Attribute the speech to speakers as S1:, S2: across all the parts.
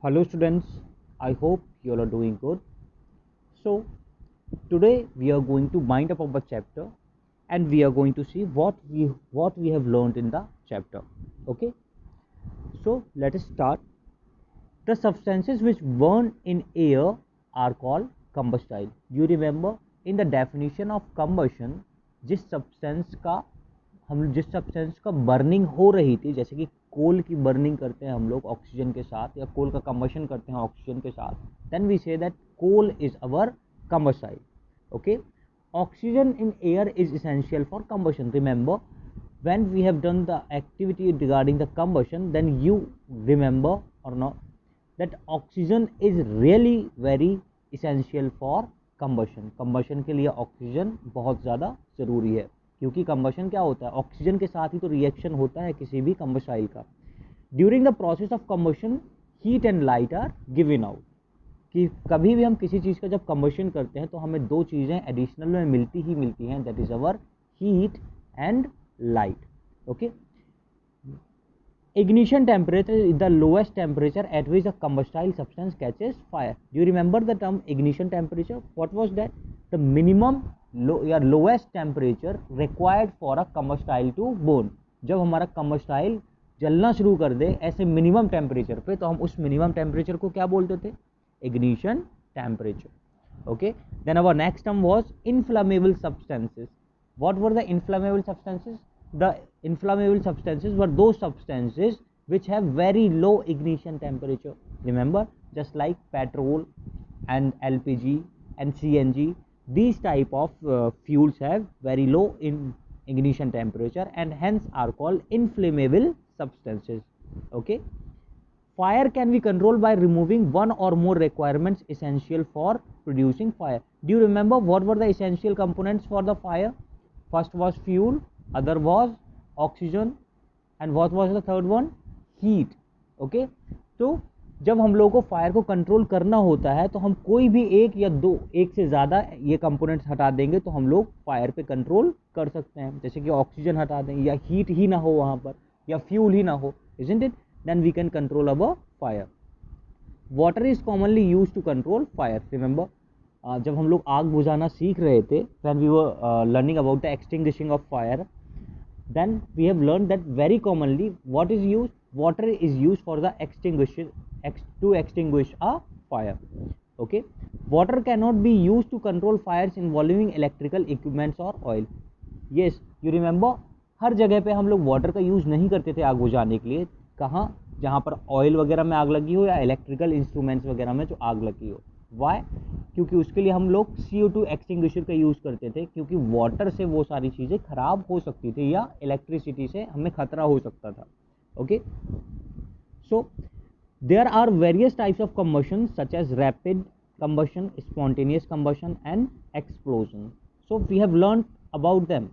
S1: Hello students, I hope you all are doing good. So today we are going to wind up our chapter and we are going to see what we have learned in the chapter. Okay, so let us start. The substances which burn in air are called combustible. You remember in the definition of combustion, जिस substance का burning हो रही थी, जैसे कि कोल की burning करते हैं हम लोग ऑक्सीजन के साथ, या कोल का कंबशन करते हैं ऑक्सीजन के साथ, then we say that coal is our combustible. Okay, oxygen in air is essential for combustion. Remember, when we have done the activity regarding the combustion, then you remember or not that oxygen is really very essential for combustion. combustion के लिए oxygen बहुत ज़्यादा ज़रूरी है, क्योंकि combustion क्या होता है, ऑक्सीजन के साथ ही तो रिएक्शन होता है किसी भी combustible का. During the process of combustion heat and light are given out. कि कभी भी हम किसी चीज़ का जब कंबशन करते हैं तो हमें दो चीज़ें एडिशनल में मिलती हैं, that is our heat and light. Okay, ignition temperature is the lowest temperature at which a combustible substance catches fire. Do you remember the term ignition temperature? What was that? The minimum lowest temperature required for a combustible to burn. जब हमारा combustible जलना शुरू कर दे ऐसे minimum temperature पे, तो हम उस मिनिमम टेम्परेचर को क्या बोलते थे? ignition temperature. Okay, then our next term was inflammable substances. What were the inflammable substances? The inflammable substances were those substances which have very low ignition temperature. Remember, just like petrol and LPG and CNG, these type of fuels have very low ignition temperature and hence are called inflammable substances. Okay, fire can be controlled by removing one or more requirements essential for producing fire. Do you remember what were the essential components for the fire? First was fuel, other was oxygen, and what was the third one? Heat. Okay, तो जब हम लोग को fire को control करना होता है तो हम कोई भी एक से ज़्यादा ये कंपोनेंट्स हटा देंगे तो हम लोग फायर पे कंट्रोल कर सकते हैं. जैसे कि ऑक्सीजन हटा दें, या हीट ही ना हो वहाँ पर, या फ्यूल ही ना हो, isn't it? Then we can control our fire. Water is commonly used to control fire. Remember, जब हम लोग आग बुझाना सीख रहे थे, when we were learning about the extinguishing of fire, then we have learned that very commonly what is used? Water is used for the to extinguish a fire. Okay, water cannot be used to control fires involving electrical equipments or oil. Yes, you remember, हर जगह पे हम लोग water का use नहीं करते थे आग बुझाने के लिए. कहाँ? जहाँ पर ऑयल वगैरह में आग लगी हो या इलेक्ट्रिकल इंस्ट्रूमेंट्स वगैरह में जो आग लगी हो. वाई? क्योंकि उसके लिए हम लोग CO2 एक्सटिंग्विशर का यूज़ करते थे, क्योंकि वाटर से वो सारी चीज़ें खराब हो सकती थी या इलेक्ट्रिसिटी से हमें खतरा हो सकता था. Okay, so there are various types of combustion such as rapid combustion, spontaneous combustion and explosion. So we have learned about them,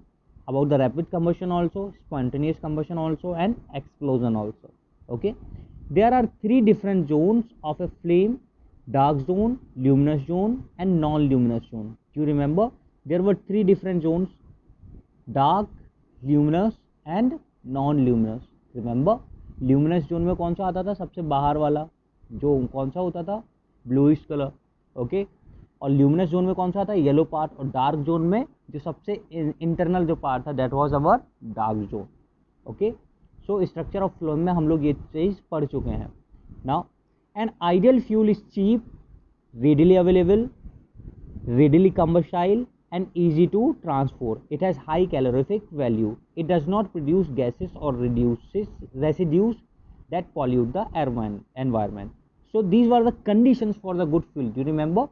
S1: about the rapid combustion also, spontaneous combustion also, and explosion also. Okay, there are three different zones of a flame: dark zone, luminous zone and non-luminous zone. Do you remember? There were three different zones: dark, luminous and non-luminous. Remember, luminous zone में कौन सा आता था? सबसे बाहर वाला जो कौन सा होता था? Bluish colour. ओके, और ल्यूमिनस जोन में कौन सा था? Yellow part. और डार्क जोन में जो सबसे इंटरनल जो पार्ट था, that was our dark zone. Okay, so structure of flame में हम लोग ये चीज़ पढ़ चुके हैं. Now, an ideal fuel is cheap, readily available, readily combustible and easy to transport. It has high calorific value. It does not produce gases or reduces residues that pollute the environment. So these were the conditions for the good fuel. Do you remember?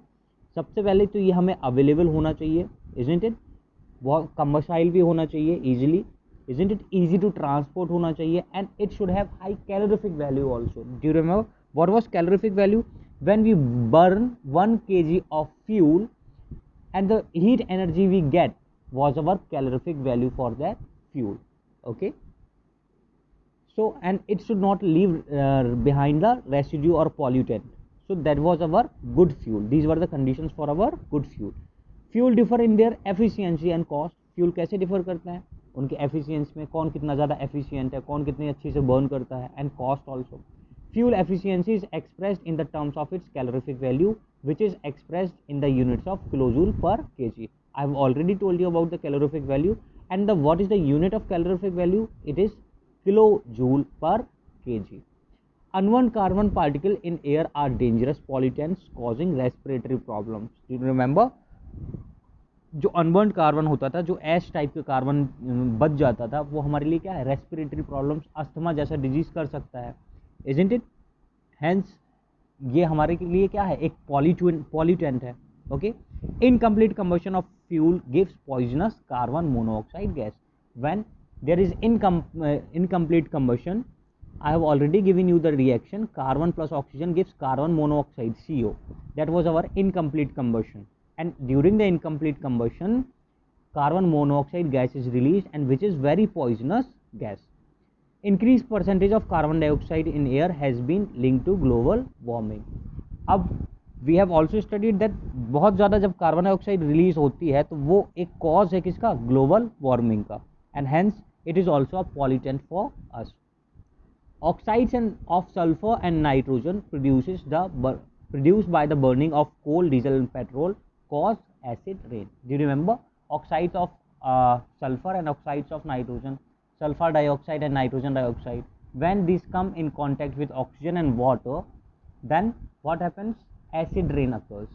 S1: सबसे पहले तो ये हमें available होना चाहिए, isn't it? बहुत combustible भी होना चाहिए easily, isn't it? Easy to transport होना चाहिए, and it should have high calorific value also. Do you remember what was calorific value? When we burn 1 kg of fuel, and the heat energy we get was our calorific value for that fuel. Okay, so and it should not leave behind the residue or pollutant. So that was our good fuel. These were the conditions for our good fuel. Fuel differ in their efficiency and cost. Fuel कैसे differ करते हैं? उनके efficiency में, कौन कितना ज़्यादा efficient है, कौन कितनी अच्छी से बर्न करता है, and cost also. Fuel efficiency is expressed in the terms of its calorific value, which is expressed in the units of kilojoule per kg. I have already told you about the calorific value, and what is the unit of calorific value? It is kilojoule per kg. Unwanted carbon particles in air are dangerous pollutants causing respiratory problems. Do you remember? जो unburned carbon होता था, जो एश type का carbon बच जाता था, वो हमारे लिए क्या है? रेस्पिरेटरी प्रॉब्लम्स, अस्थमा जैसा डिजीज कर सकता है, इजंट इट? हेंस ये हमारे के लिए क्या है? एक पॉल्यूटेंट है. Okay. Incomplete combustion of fuel gives poisonous carbon monoxide gas. When there is incomplete combustion, I have already given you the reaction. Carbon plus oxygen gives carbon monoxide, CO. That was our incomplete combustion. And during the incomplete combustion, carbon monoxide gas is released, and which is very poisonous gas. Increased percentage of carbon dioxide in air has been linked to global warming. अब we have also studied that बहुत ज़्यादा जब carbon dioxide release होती है तो वो एक cause है किसका? ग्लोबल वार्मिंग का. And hence it is also a pollutant for us. Oxides of sulfur and nitrogen produced by the burning of coal, diesel and petrol cause acid rain. Do you remember? Oxides of sulfur and oxides of nitrogen, sulfur dioxide and nitrogen dioxide, when these come in contact with oxygen and water, then what happens? Acid rain occurs.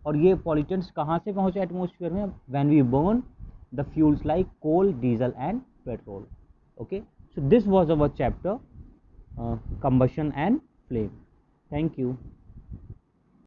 S1: और ये pollutants कहाँ से पहुँचे atmosphere में? When we burn the fuels like coal, diesel and petrol. Okay, so this was our chapter combustion and flame. Thank you.